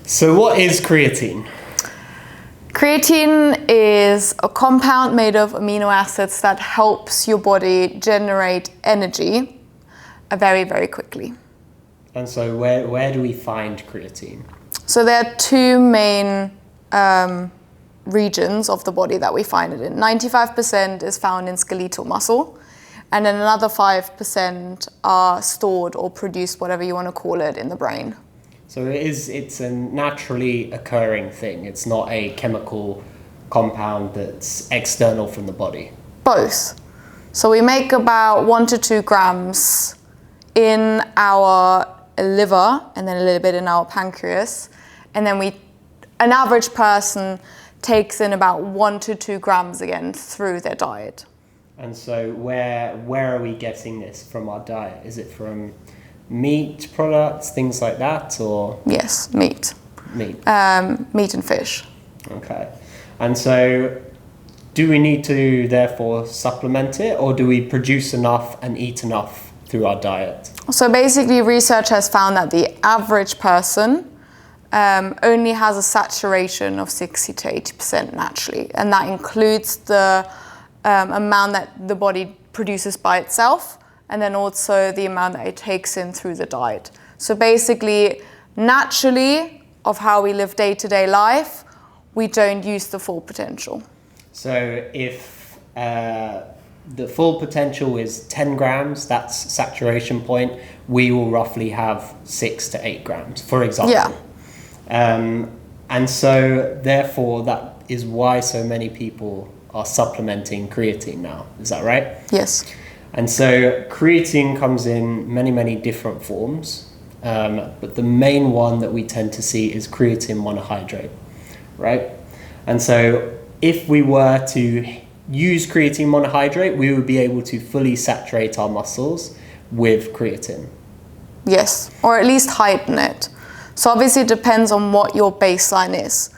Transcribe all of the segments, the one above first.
So what is creatine? Creatine is a compound made of amino acids that helps your body generate energy very, very quickly. And so where do we find creatine? So there are two main regions of the body that we find it in. 95% is found in skeletal muscle, and then another 5% are stored or produced, whatever you want to call it, in the brain. So it's a naturally occurring thing. It's not a chemical compound that's external from the body. Both. So we make about 1 to 2 grams in our liver and then a little bit in our pancreas. And then an average person takes in about 1 to 2 grams again through their diet. And so where are we getting this from our diet? Is it from meat products, things like that, or? Yes, meat. Meat. Meat and fish. Okay. And so do we need to therefore supplement it, or do we produce enough and eat enough through our diet? So basically research has found that the average person only has a saturation of 60 to 80% naturally, and that includes the amount that the body produces by itself, and then also the amount that it takes in through the diet. So basically, naturally, of how we live day-to-day life, we don't use the full potential. So if the full potential is 10 grams, that's saturation point, we will roughly have 6 to 8 grams, for example. Yeah. And so therefore, that is why so many people are supplementing creatine now. Is that right? Yes. And so creatine comes in many, many different forms, but the main one that we tend to see is creatine monohydrate, right? And so if we were to use creatine monohydrate, we would be able to fully saturate our muscles with creatine. Yes, or at least heighten it. So obviously it depends on what your baseline is,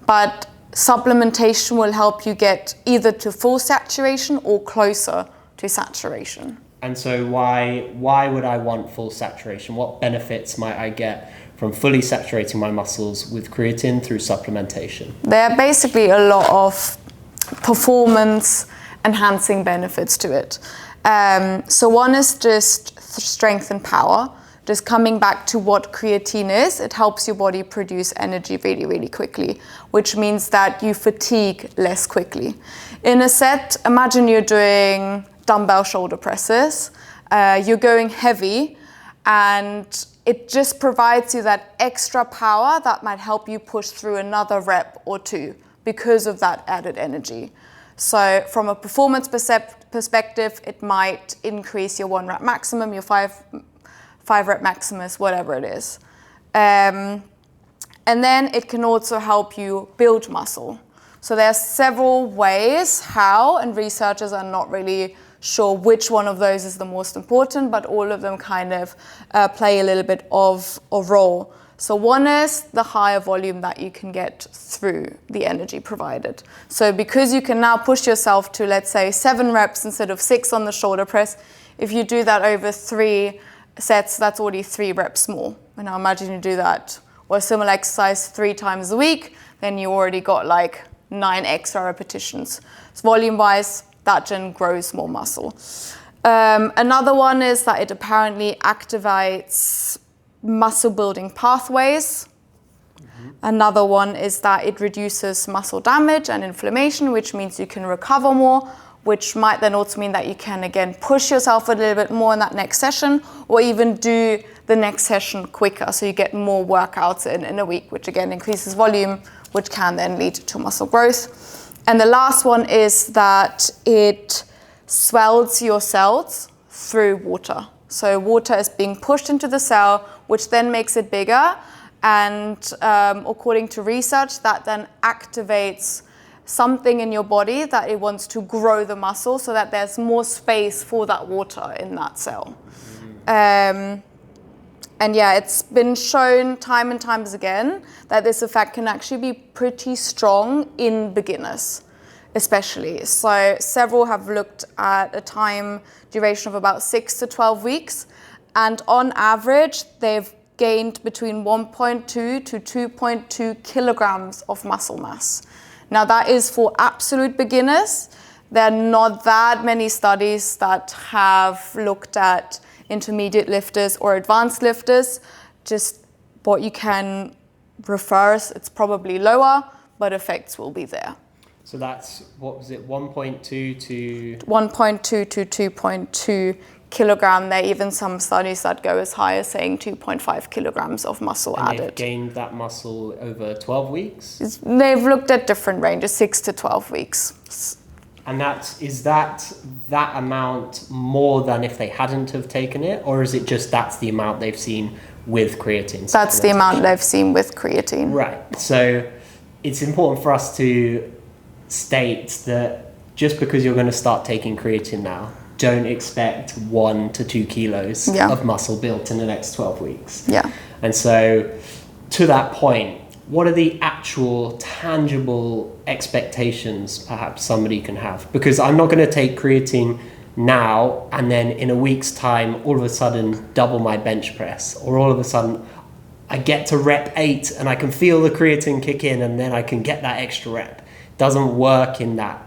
but supplementation will help you get either to full saturation or closer to saturation. And so why would I want full saturation? What benefits might I get from fully saturating my muscles with creatine through supplementation? There are basically a lot of performance enhancing benefits to it. So one is just strength and power. Just coming back to what creatine is, it helps your body produce energy really, really quickly, which means that you fatigue less quickly. In a set, imagine you're doing dumbbell shoulder presses, you're going heavy, and it just provides you that extra power that might help you push through another rep or two because of that added energy. So from a performance perspective, it might increase your 1 rep maximum, your 5 rep maximus, whatever it is. And then it can also help you build muscle. So there are several ways how, and researchers are not really sure which one of those is the most important, but all of them kind of play a little bit of a role. So one is the higher volume that you can get through the energy provided. So because you can now push yourself to, let's say, 7 reps instead of 6 on the shoulder press, if you do that over 3 sets, that's already 3 reps more. And now imagine you do that or a similar exercise 3 times a week, then you already got like 9 extra repetitions. So volume-wise, that then grows more muscle. Another one is that it apparently activates muscle building pathways. Mm-hmm. Another one is that it reduces muscle damage and inflammation, which means you can recover more, which might then also mean that you can again push yourself a little bit more in that next session, or even do the next session quicker, so you get more workouts in a week, which again increases volume, which can then lead to muscle growth. And the last one is that it swells your cells through water. So water is being pushed into the cell, which then makes it bigger, and according to research, that then activates something in your body that it wants to grow the muscle so that there's more space for that water in that cell. And yeah, it's been shown time and times again that this effect can actually be pretty strong in beginners, especially. So several have looked at a time duration of about 6 to 12 weeks. And on average, they've gained between 1.2 to 2.2 kilograms of muscle mass. Now that is for absolute beginners. There are not that many studies that have looked at intermediate lifters or advanced lifters. Just what you can refer, it's probably lower, but effects will be there. So that's, what was it, 1.2 to? 1.2 to 2.2 kilogram. There are even some studies that go as high as saying 2.5 kilograms of muscle and added. They've gained that muscle over 12 weeks? They've looked at different ranges, 6 to 12 weeks. And is that amount more than if they hadn't have taken it, or is it just that's the amount they've seen with creatine? That's the amount they've seen with creatine. Right. So it's important for us to state that just because you're going to start taking creatine now, don't expect 1 to 2 kilos of muscle built in the next 12 weeks. Yeah. And so to that point, what are the actual tangible expectations perhaps somebody can have? Because I'm not going to take creatine now and then in a week's time all of a sudden double my bench press, or all of a sudden I get to rep 8 and I can feel the creatine kick in and then I can get that extra rep. It doesn't work in that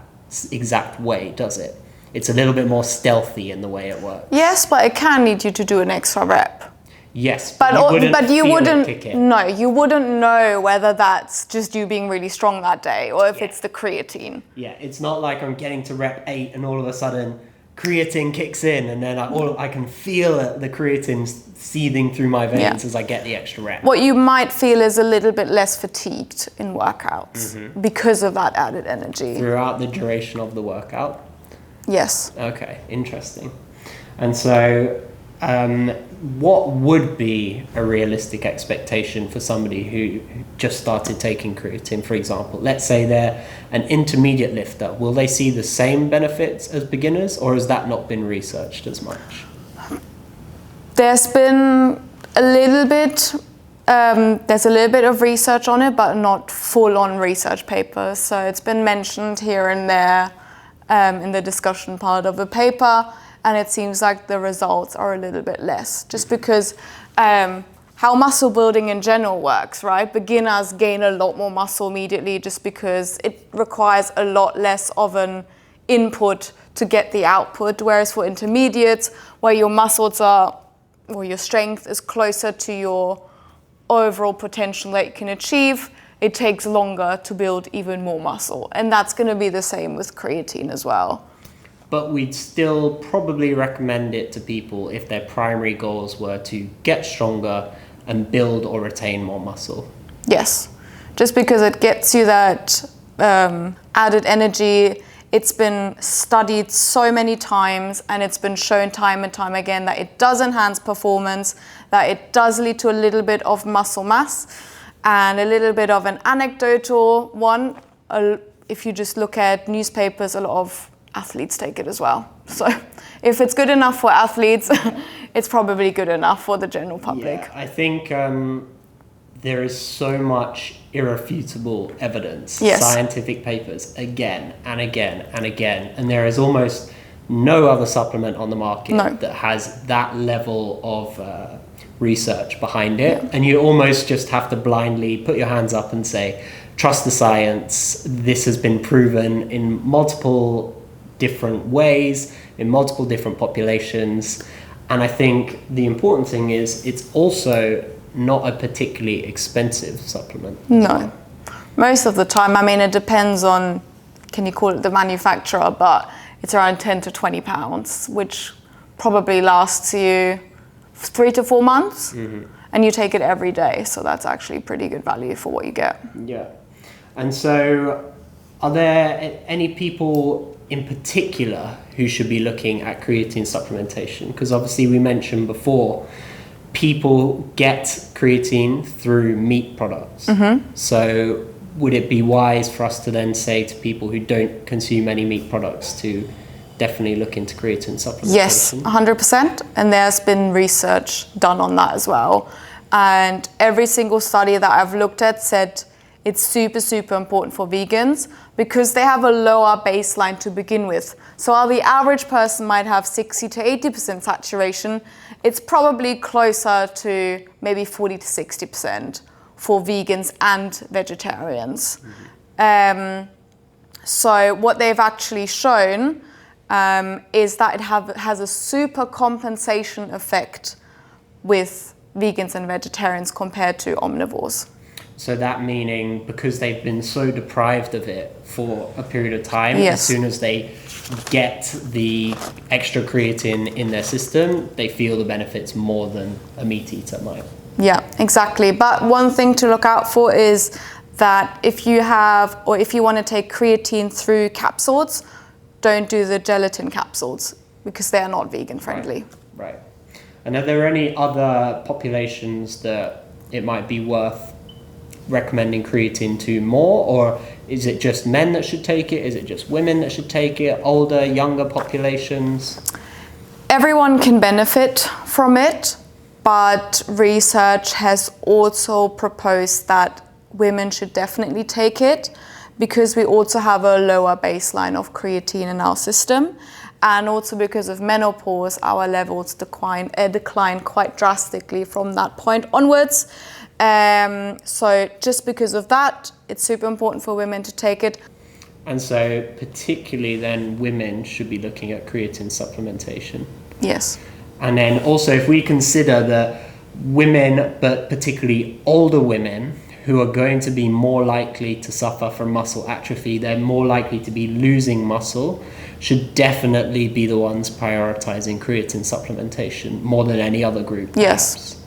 exact way, does it? It's a little bit more stealthy in the way it works. Yes, but it can need you to do an extra rep. Yes, but you wouldn't. Kick in. No, you wouldn't know whether that's just you being really strong that day or if it's the creatine. Yeah, it's not like I'm getting to rep 8 and all of a sudden creatine kicks in and then I can feel the creatine seething through my veins as I get the extra rep. What you might feel is a little bit less fatigued in workouts because of that added energy. Throughout the duration of the workout? Yes. Okay, interesting. And so what would be a realistic expectation for somebody who just started taking creatine, for example? Let's say they're an intermediate lifter. Will they see the same benefits as beginners, or has that not been researched as much? There's been a little bit, there's a little bit of research on it, but not full-on research papers. So it's been mentioned here and there in the discussion part of the paper. And it seems like the results are a little bit less, just because how muscle building in general works, right? Beginners gain a lot more muscle immediately just because it requires a lot less of an input to get the output, whereas for intermediates, where your muscles are, or your strength is closer to your overall potential that you can achieve, it takes longer to build even more muscle. And that's going to be the same with creatine as well. But we'd still probably recommend it to people if their primary goals were to get stronger and build or retain more muscle. Yes, just because it gets you that added energy. It's been studied so many times and it's been shown time and time again that it does enhance performance, that it does lead to a little bit of muscle mass. And a little bit of an anecdotal one, if you just look at newspapers, a lot of athletes take it as well. So if it's good enough for athletes, it's probably good enough for the general public. Yeah, I think there is so much irrefutable evidence, scientific papers, again and again and again, and there is almost no other supplement on the market that has that level of research behind it. And you almost just have to blindly put your hands up and say, trust the science. This has been proven in multiple different ways, in multiple different populations. And I think the important thing is it's also not a particularly expensive supplement. No. Most of the time, I mean, it depends on, can you call it the manufacturer, but it's around 10 to 20 pounds, which probably lasts you 3 to 4 months. And you take it every day. So that's actually pretty good value for what you get. Yeah. And so are there any people in particular who should be looking at creatine supplementation? Because obviously we mentioned before, people get creatine through meat products. So would it be wise for us to then say to people who don't consume any meat products to definitely look into creatine supplementation? Yes, 100%. And there's been research done on that as well. And every single study that I've looked at said it's super, super important for vegans because they have a lower baseline to begin with. So while the average person might have 60 to 80% saturation, it's probably closer to maybe 40 to 60% for vegans and vegetarians. So what they've actually shown is that it has a super compensation effect with vegans and vegetarians compared to omnivores. So that meaning because they've been so deprived of it for a period of time, yes. As soon as they get the extra creatine in their system, they feel the benefits more than a meat eater might. Yeah, exactly. But one thing to look out for is that if you want to take creatine through capsules, don't do the gelatin capsules because they are not vegan friendly. Right. And are there any other populations that it might be worth recommending creatine to more, or is it just men that should take it? Is it just women that should take it? Older, younger populations? Everyone can benefit from it, but research has also proposed that women should definitely take it because we also have a lower baseline of creatine in our system, and also because of menopause, our levels decline quite drastically from that point onwards. So just because of that, it's super important for women to take it. And so particularly then women should be looking at creatine supplementation. Yes. And then also if we consider the women, but particularly older women, who are going to be more likely to suffer from muscle atrophy, they're more likely to be losing muscle, should definitely be the ones prioritizing creatine supplementation more than any other group. Yes.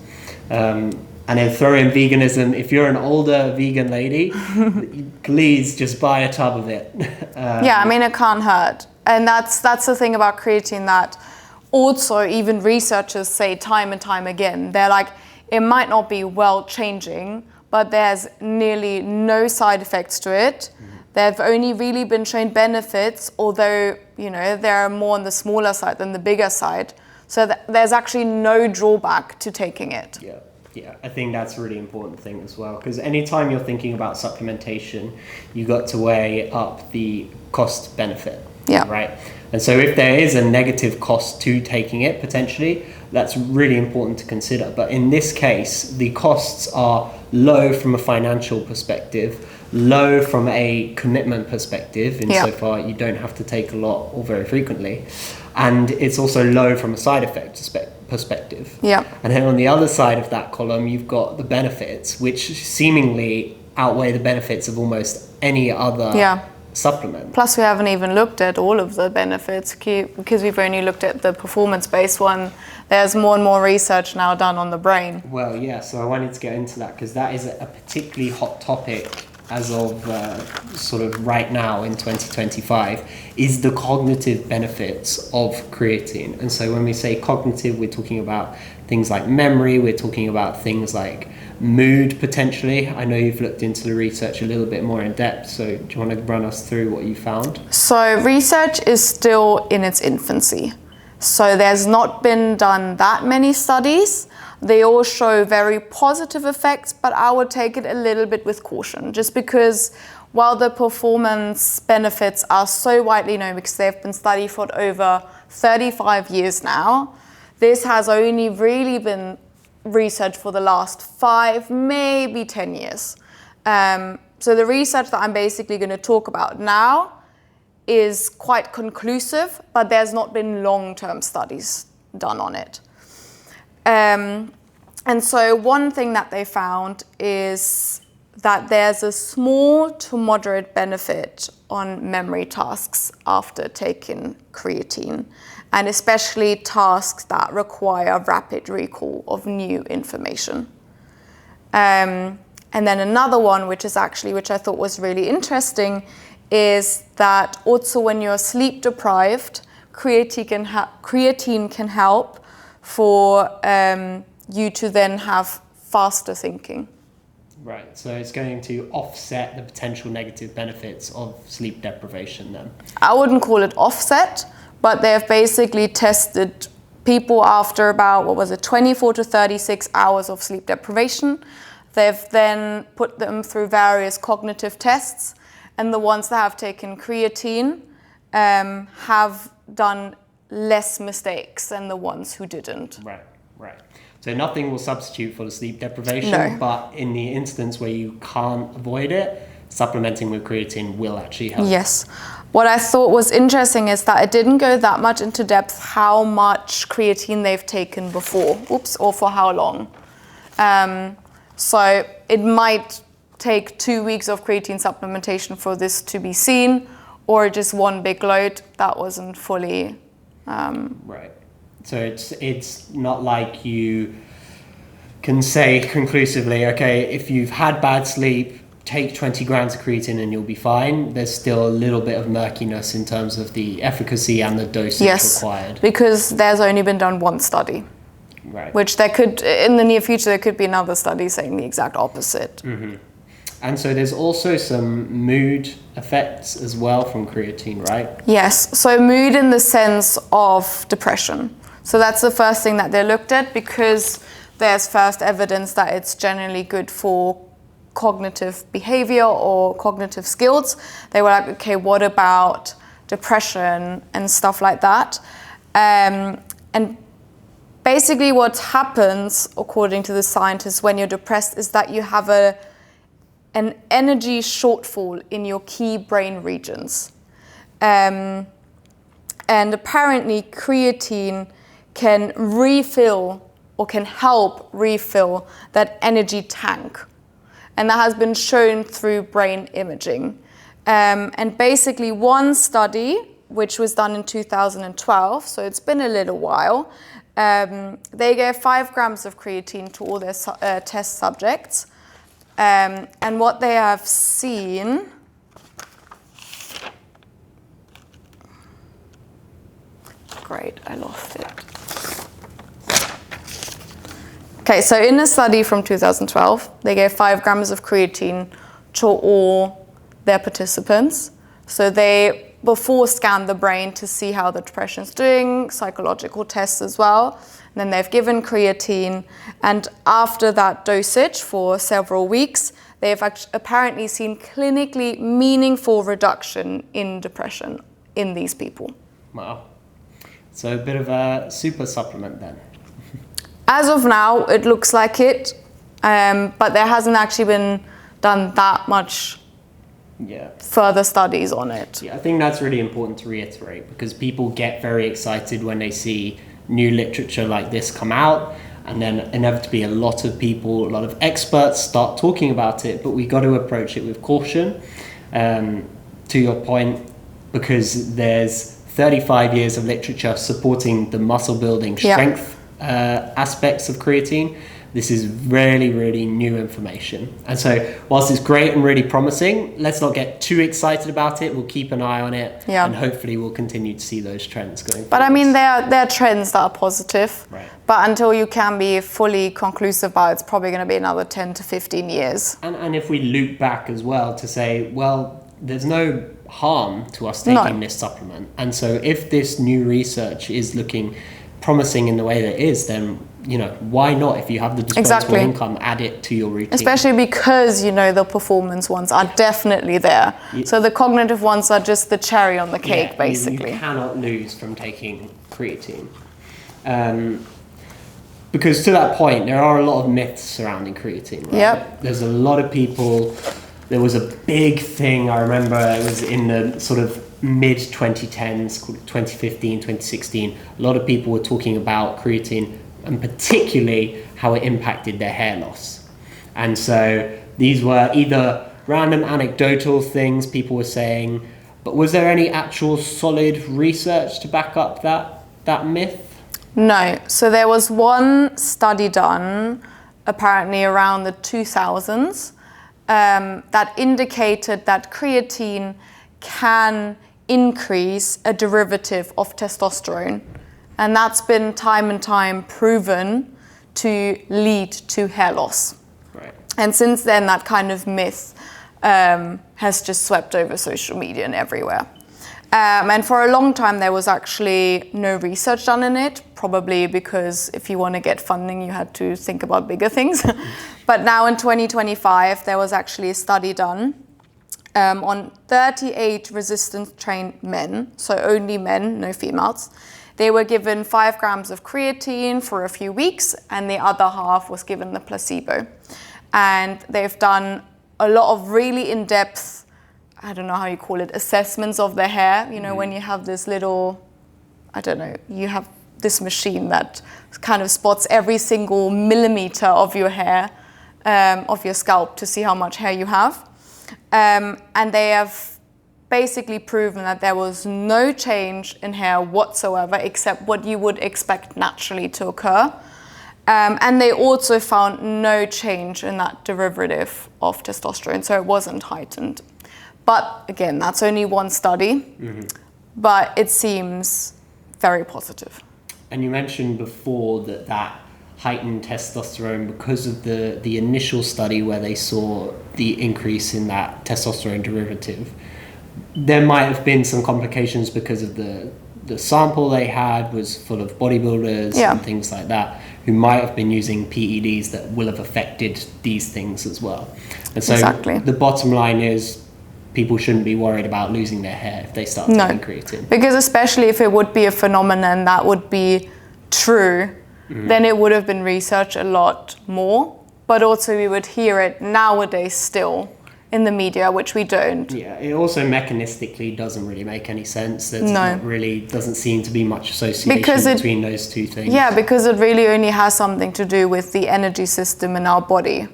And then throw in veganism. If you're an older vegan lady, please just buy a tub of it. Yeah, I mean, it can't hurt. And that's the thing about creatine that also even researchers say time and time again. They're like, it might not be world changing, but there's nearly no side effects to it. They've only really been shown benefits, although, they're more on the smaller side than the bigger side. So there's actually no drawback to taking it. Yeah, I think that's a really important thing as well, because anytime you're thinking about supplementation, you've got to weigh up the cost benefit, right? And so if there is a negative cost to taking it, potentially, that's really important to consider. But in this case, the costs are low from a financial perspective, low from a commitment perspective, insofar you don't have to take a lot or very frequently. And it's also low from a side effect perspective. Yeah. And then on the other side of that column, you've got the benefits, which seemingly outweigh the benefits of almost any other supplement. Plus, we haven't even looked at all of the benefits because we've only looked at the performance-based one. There's more and more research now done on the brain. Well, yeah, so I wanted to get into that because that is a particularly hot topic as of sort of right now in 2025, is the cognitive benefits of creatine. And so when we say cognitive, we're talking about things like memory, we're talking about things like mood potentially. I know you've looked into the research a little bit more in depth, so do you want to run us through what you found? So research is still in its infancy. So there's not been done that many studies. They all show very positive effects, but I would take it a little bit with caution, just because while the performance benefits are so widely known because they've been studied for over 35 years now, this has only really been researched for the last 5, maybe 10 years. So the research that I'm basically going to talk about now is quite conclusive, but there's not been long-term studies done on it. And so one thing that they found is that there's a small to moderate benefit on memory tasks after taking creatine, and especially tasks that require rapid recall of new information. And then another one, which I thought was really interesting, is that also when you're sleep deprived, creatine can help for you to then have faster thinking. Right, so it's going to offset the potential negative benefits of sleep deprivation then? I wouldn't call it offset, but they've basically tested people after about, 24 to 36 hours of sleep deprivation They've then put them through various cognitive tests, and the ones that have taken creatine have done less mistakes than the ones who didn't. Right. So nothing will substitute for the sleep deprivation, No. but in the instance where you can't avoid it, supplementing with creatine will actually help. Yes. What I thought was interesting is that it didn't go that much into depth how much creatine they've taken before, or for how long. So it might take 2 weeks of creatine supplementation for this to be seen, or just one big load that wasn't fully... Right. So it's not like you can say conclusively, okay, if you've had bad sleep, take 20 grams of creatine and you'll be fine. There's still a little bit of murkiness in terms of the efficacy and the dosage required. Because there's only been done one study. Right. Which there could, in the near future, there could be another study saying the exact opposite. Mm-hmm. And so there's also some mood effects as well from creatine, right? Yes, so mood in the sense of depression. So that's the first thing that they looked at, because there's first evidence that it's generally good for cognitive behavior or cognitive skills. They were like, okay, what about depression and stuff like that? And basically what happens, according to the scientists, when you're depressed is that you have an energy shortfall in your key brain regions. And apparently creatine can refill or can help refill that energy tank. And that has been shown through brain imaging. And basically one study, which was done in 2012, so it's been a little while, they gave 5 grams of creatine to all their test subjects. And what they have seen, great, I lost it. Okay, so in a study from 2012, they gave 5 grams of creatine to all their participants. So they before scanned the brain to see how the depression's doing, psychological tests as well. And then they've given creatine, and after that dosage for several weeks, they've apparently seen clinically meaningful reduction in depression in these people. Wow. So a bit of a super supplement then. As of now, it looks like it, but there hasn't actually been done that much further studies on it. Yeah, I think that's really important to reiterate, because people get very excited when they see new literature like this come out, and then inevitably a lot of people, a lot of experts start talking about it, but we got to approach it with caution, to your point, because there's 35 years of literature supporting the muscle building strength aspects of creatine. This is really, really new information. And so whilst it's great and really promising, let's not get too excited about it. We'll keep an eye on it, and hopefully we'll continue to see those trends going forward. But I mean, there are trends that are positive. Right. But until you can be fully conclusive about it, it's probably going to be another 10 to 15 years. And if we loop back as well to say, well, there's no harm to us taking this supplement. And so if this new research is looking promising in the way that it is, then why not? If you have the disposable income, add it to your routine. Especially because the performance ones are definitely there. So the cognitive ones are just the cherry on the cake, basically. You cannot lose from taking creatine. Because to that point, there are a lot of myths surrounding creatine, right? Yep. There's a lot of people. There was a big thing, I remember, it was in the sort of mid 2010s, 2015, 2016. A lot of people were talking about creatine, and particularly how it impacted their hair loss. And so these were either random anecdotal things people were saying, but was there any actual solid research to back up that myth? No. So there was one study done apparently around the 2000s that indicated that creatine can increase a derivative of testosterone. And that's been time and time proven to lead to hair loss. Right. And since then, that kind of myth has just swept over social media and everywhere. And for a long time, there was actually no research done in it, probably because if you want to get funding, you had to think about bigger things. But now in 2025, there was actually a study done on 38 resistance-trained men, so only men, no females. They were given 5 grams of creatine for a few weeks, and the other half was given the placebo. And they've done a lot of really in-depth, I don't know how you call it, assessments of the hair. You know, when you have this little, I don't know, you have this machine that kind of spots every single millimeter of your hair, of your scalp, to see how much hair you have. And they have basically proven that there was no change in hair whatsoever, except what you would expect naturally to occur. And they also found no change in that derivative of testosterone, so it wasn't heightened. But again, that's only one study, but it seems very positive. And you mentioned before that heightened testosterone, because of the initial study where they saw the increase in that testosterone derivative, there might have been some complications because of the sample they had was full of bodybuilders and things like that, who might have been using PEDs that will have affected these things as well. And so the bottom line is people shouldn't be worried about losing their hair if they start taking creatine. Because especially if it would be a phenomenon that would be true, then it would have been researched a lot more. But also we would hear it nowadays still in the media, which we don't. Yeah, it also mechanistically doesn't really make any sense. There's not really, doesn't seem to be much association between those two things. Yeah, because it really only has something to do with the energy system in our body.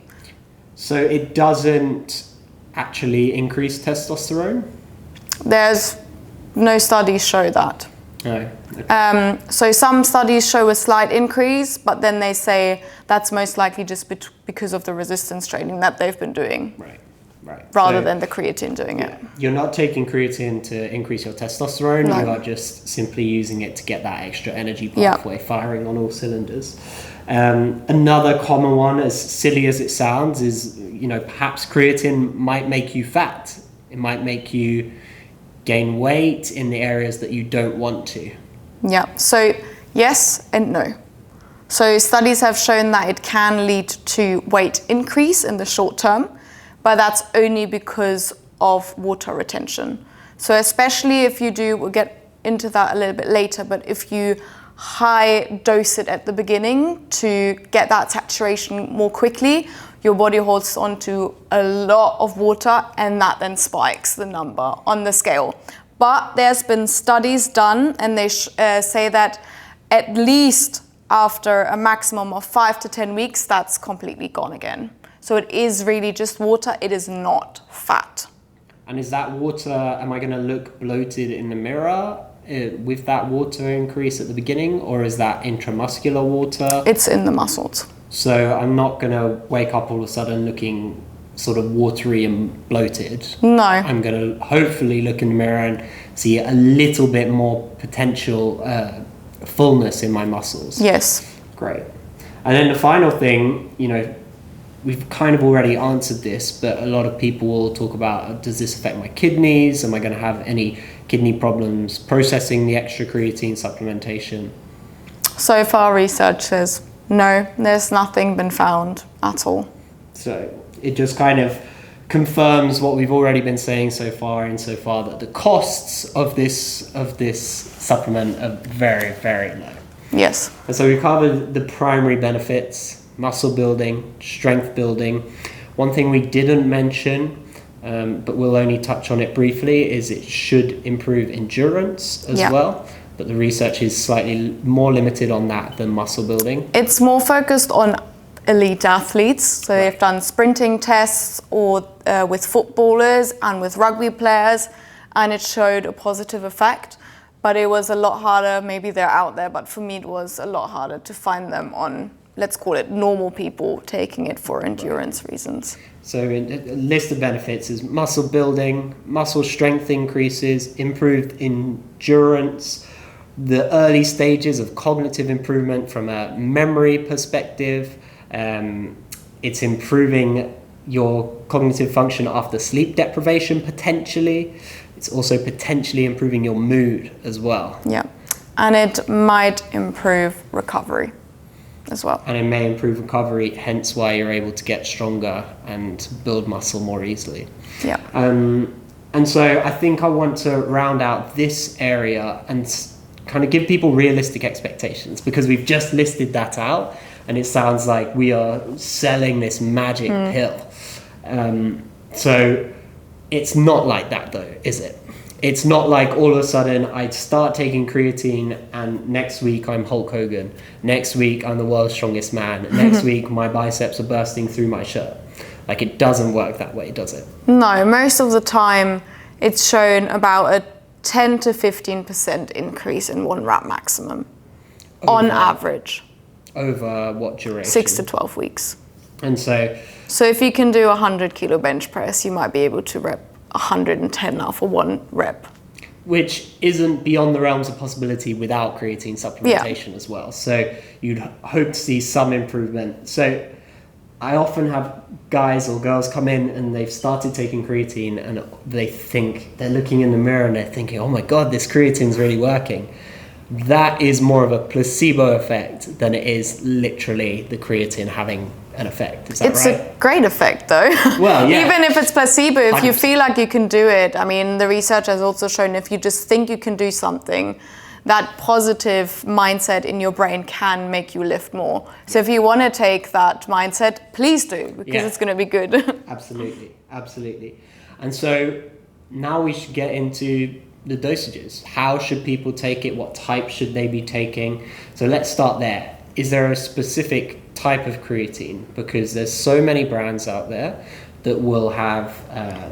So it doesn't actually increase testosterone? There's no studies show that. No. Okay. So some studies show a slight increase, but then they say that's most likely just because of the resistance training that they've been doing. Right. Rather than the creatine doing it. You're not taking creatine to increase your testosterone, you are just simply using it to get that extra energy pathway firing on all cylinders. Another common one, as silly as it sounds, is, you know, perhaps creatine might make you fat. It might make you gain weight in the areas that you don't want to. Yeah, so yes and no. So studies have shown that it can lead to weight increase in the short term, but that's only because of water retention. So especially if you do, we'll get into that a little bit later, but if you high dose it at the beginning to get that saturation more quickly, your body holds on to a lot of water, and that then spikes the number on the scale. But there's been studies done, and they say that at least after a maximum of 5 to 10 weeks, that's completely gone again. So it is really just water, it is not fat. And is that water, am I going to look bloated in the mirror with that water increase at the beginning, or is that intramuscular water? It's in the muscles. So I'm not going to wake up all of a sudden looking sort of watery and bloated. No. I'm going to hopefully look in the mirror and see a little bit more potential fullness in my muscles. Yes. Great. And then the final thing, you know, we've kind of already answered this, but a lot of people will talk about, does this affect my kidneys? Am I going to have any kidney problems processing the extra creatine supplementation? So far, research says no, there's nothing been found at all. So it just kind of confirms what we've already been saying so far, insofar that the costs of this supplement are very, very low. Yes. And so we covered the primary benefits: muscle building, strength building. One thing we didn't mention, but we'll only touch on it briefly, is it should improve endurance as well. But the research is slightly more limited on that than muscle building. It's more focused on elite athletes. So they've done sprinting tests or with footballers and with rugby players, and it showed a positive effect. But it was a lot harder, maybe they're out there, but for me it was a lot harder to find them on, let's call it, normal people taking it for endurance reasons. So a list of benefits is muscle building, muscle strength increases, improved endurance, the early stages of cognitive improvement from a memory perspective. It's improving your cognitive function after sleep deprivation, potentially. It's also potentially improving your mood as well. Yeah, and it might improve recovery. as well. And it may improve recovery, hence why you're able to get stronger and build muscle more easily. Yeah. And so I think I want to round out this area and kind of give people realistic expectations, because we've just listed that out and it sounds like we are selling this magic pill. So it's not like that though, is it? It's not like all of a sudden I start taking creatine and next week I'm Hulk Hogan. Next week I'm the world's strongest man. Next week my biceps are bursting through my shirt. Like, it doesn't work that way, does it? No, most of the time it's shown about a 10 to 15% increase in 1 rep maximum on average. Over what duration? 6 to 12 weeks. And so if you can do a 100 kilo bench press, you might be able to rep 110 now for 1 rep. Which isn't beyond the realms of possibility without creatine supplementation as well. So you'd hope to see some improvement. So I often have guys or girls come in and they've started taking creatine and they're looking in the mirror and they're thinking, oh my God, this creatine's really working. That is more of a placebo effect than it is literally the creatine having an effect. Is that it's right? a great effect though. Well, yeah. Even if it's placebo, if 100%. you feel like you can do it, I mean, the research has also shown if you just think you can do something, that positive mindset in your brain can make you lift more. So if you want to take that mindset, please do, because it's going to be good. Absolutely. And so now we should get into the dosages. How should people take it? What type should they be taking? So let's start there. Is there a specific type of creatine? Because there's so many brands out there that will have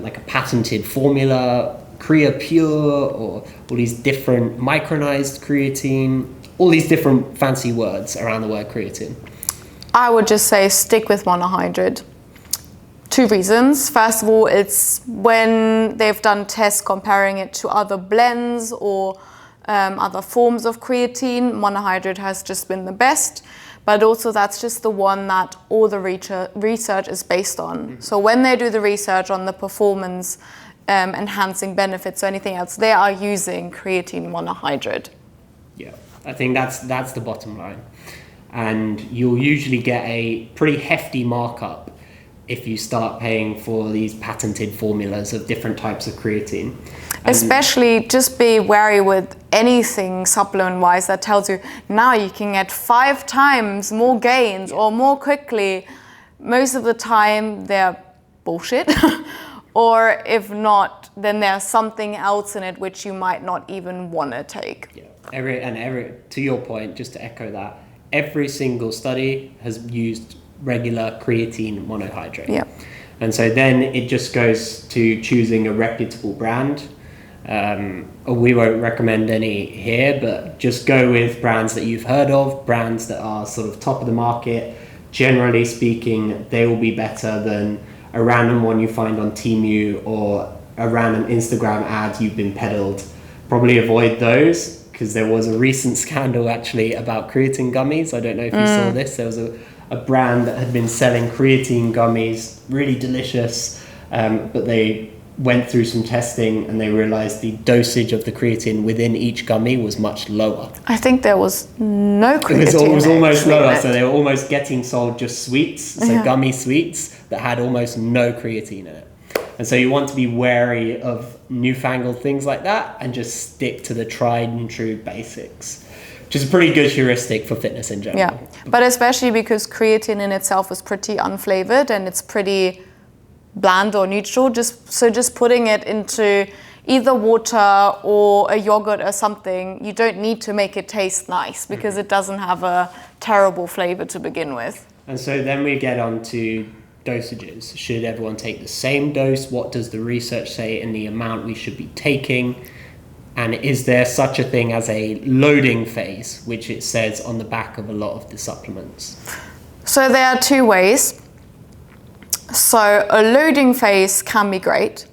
like a patented formula, Crea Pure, or all these different micronized creatine, all these different fancy words around the word creatine. I would just say stick with monohydrate. 2 reasons. First of all, it's when they've done tests comparing it to other blends or other forms of creatine, monohydrate has just been the best. But also that's just the one that all the research is based on. So when they do the research on the performance enhancing benefits or anything else, they are using creatine monohydrate. Yeah, I think that's the bottom line. And you'll usually get a pretty hefty markup if you start paying for these patented formulas of different types of creatine. Especially just be wary with anything supplement-wise that tells you now you can get 5 times more gains or more quickly. Most of the time they're bullshit. Or if not, then there's something else in it which you might not even want to take. Yeah, to your point, just to echo that, every single study has used regular creatine monohydrate. Yeah. And so then it just goes to choosing a reputable brand. We won't recommend any here, but just go with brands that you've heard of, brands that are sort of top of the market. Generally speaking, they will be better than a random one you find on Temu or a random Instagram ad you've been peddled. Probably avoid those, because there was a recent scandal actually about creatine gummies. I don't know if you saw this. There was a brand that had been selling creatine gummies, really delicious, but they went through some testing and they realized the dosage of the creatine within each gummy was much lower. I think there was no creatine. It was almost lower, so they were almost getting sold just sweets, so gummy sweets that had almost no creatine in it. And so you want to be wary of newfangled things like that and just stick to the tried and true basics, which is a pretty good heuristic for fitness in general. Yeah, but especially because creatine in itself is pretty unflavored and it's pretty bland or neutral, just putting it into either water or a yogurt or something, you don't need to make it taste nice because it doesn't have a terrible flavor to begin with. And so then we get on to dosages. Should everyone take the same dose? What does the research say in the amount we should be taking? And is there such a thing as a loading phase, which it says on the back of a lot of the supplements? So there are 2 ways. So a loading phase can be great,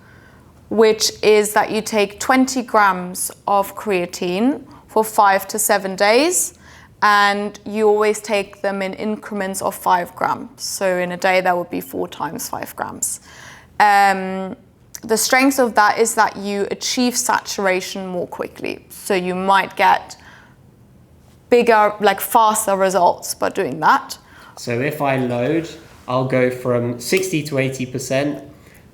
which is that you take 20 grams of creatine for 5 to 7 days, and you always take them in increments of 5 grams. So in a day, that would be 4 times 5 grams. The strength of that is that you achieve saturation more quickly. So you might get bigger, like faster results by doing that. So if I load, I'll go from 60 to 80%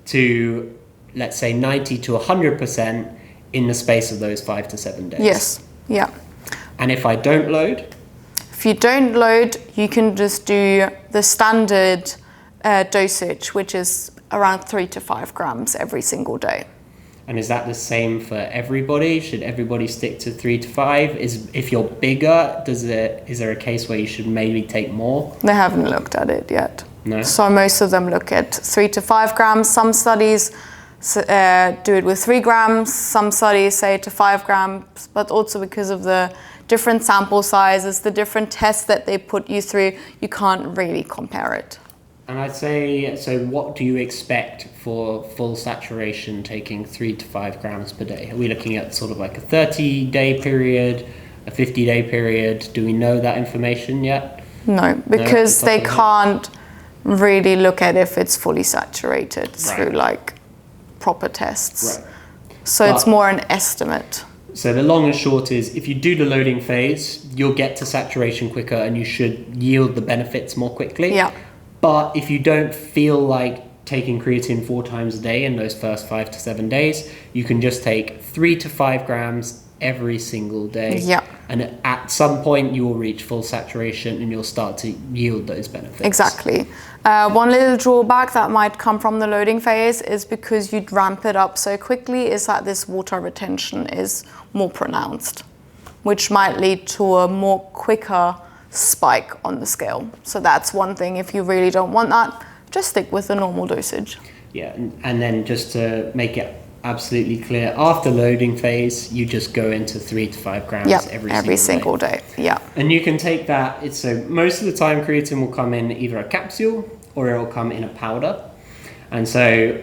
to, let's say, 90 to 100% in the space of those 5 to 7 days. Yes, yeah. And if I don't load? If you don't load, you can just do the standard dosage, which is around 3 to 5 grams every single day. And is that the same for everybody? Should everybody stick to 3 to 5? If you're bigger, is there a case where you should maybe take more? They haven't looked at it yet. No. So most of them look at 3 to 5 grams. Some studies do it with 3 grams. Some studies say to 5 grams, but also because of the different sample sizes, the different tests that they put you through, you can't really compare it. And I'd say, so what do you expect for full saturation taking 3 to 5 grams per day? Are we looking at sort of like a 30-day period, a 50-day period? Do we know that information yet? No, because they can't really look at if it's fully saturated through like proper tests. Right. So it's more an estimate. So the long and short is, if you do the loading phase, you'll get to saturation quicker and you should yield the benefits more quickly. Yeah. But if you don't feel like taking creatine 4 times a day in those first 5 to 7 days, you can just take 3 to 5 grams every single day. Yeah. And at some point you will reach full saturation and you'll start to yield those benefits. Exactly. One little drawback that might come from the loading phase is because you'd ramp it up so quickly is that this water retention is more pronounced, which might lead to a more quicker spike on the scale. So that's one thing. If you really don't want that, just stick with the normal dosage. Yeah, and then just to make it absolutely clear, after loading phase, you just go into 3 to 5 grams every single day. Yeah. And you can take that, so most of the time creatine will come in either a capsule or it will come in a powder. And so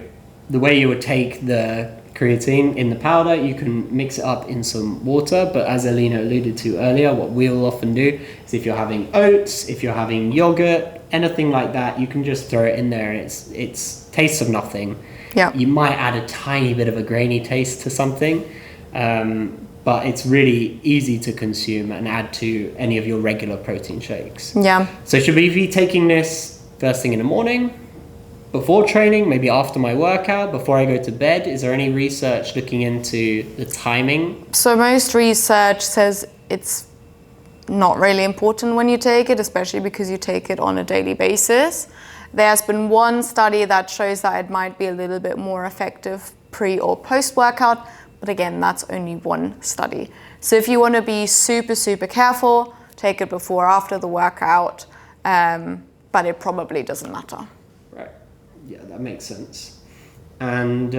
the way you would take the creatine in the powder, you can mix it up in some water, but as Alina alluded to earlier, what we'll often do is if you're having oats, if you're having yogurt, anything like that, you can just throw it in there. It's tastes of nothing. Yeah. You might add a tiny bit of a grainy taste to something, but it's really easy to consume and add to any of your regular protein shakes. Yeah. So should we be taking this first thing in the morning, before training, maybe after my workout, before I go to bed? Is there any research looking into the timing? So most research says it's not really important when you take it, especially because you take it on a daily basis. There's been one study that shows that it might be a little bit more effective pre or post workout, but again, that's only one study. So if you want to be super, super careful, take it before or after the workout, but it probably doesn't matter. Right, yeah, that makes sense. And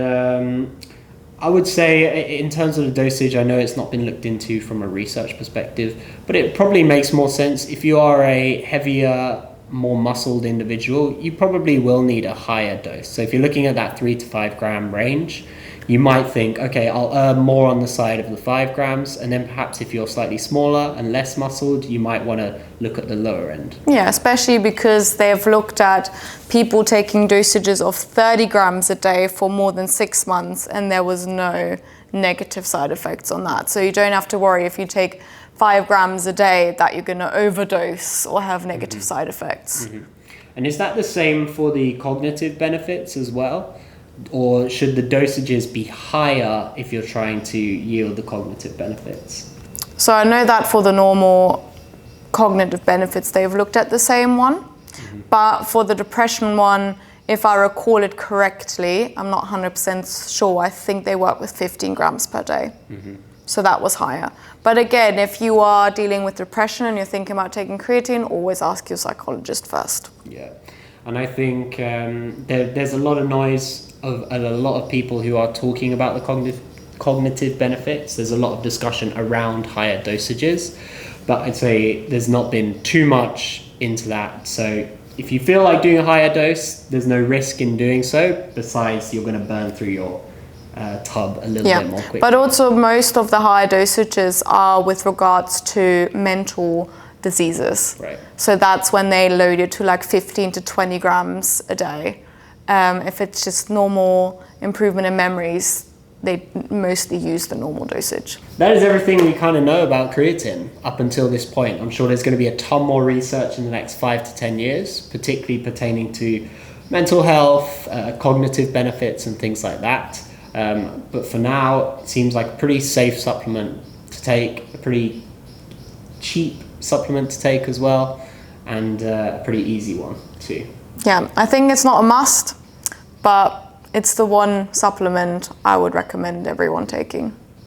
I would say in terms of the dosage, I know it's not been looked into from a research perspective, but it probably makes more sense if you are a heavier, more muscled individual, you probably will need a higher dose. So if you're looking at that 3 to 5 gram range, you might think, okay, I'll err more on the side of the 5 grams, and then perhaps if you're slightly smaller and less muscled, you might want to look at the lower end. Yeah, especially because they've looked at people taking dosages of 30 grams a day for more than 6 months, and there was no negative side effects on that. So you don't have to worry if you take 5 grams a day that you're going to overdose or have negative side effects. And is that the same for the cognitive benefits as well? Or should the dosages be higher if you're trying to yield the cognitive benefits? So I know that for the normal cognitive benefits, they've looked at the same one. But for the depression one, if I recall it correctly, I'm not 100% sure, I think they work with 15 grams per day. So that was higher. But again, if you are dealing with depression and you're thinking about taking creatine, always ask your psychologist first. Yeah, and I think there's a lot of noise of a lot of people who are talking about the cognitive benefits. There's a lot of discussion around higher dosages, but I'd say there's not been too much into that. So if you feel like doing a higher dose, there's no risk in doing so, besides you're going to burn through your tub a little bit more quickly. But also most of the higher dosages are with regards to mental diseases. Right. So that's when they load it to like 15 to 20 grams a day. If it's just normal improvement in memories, they mostly use the normal dosage. That is everything we kind of know about creatine up until this point. I'm sure there's going to be a ton more research in the next 5 to 10 years, particularly pertaining to mental health, cognitive benefits and things like that. But for now, it seems like a pretty safe supplement to take, a pretty cheap supplement to take as well, and a pretty easy one too. Yeah, I think it's not a must, but it's the one supplement I would recommend everyone taking.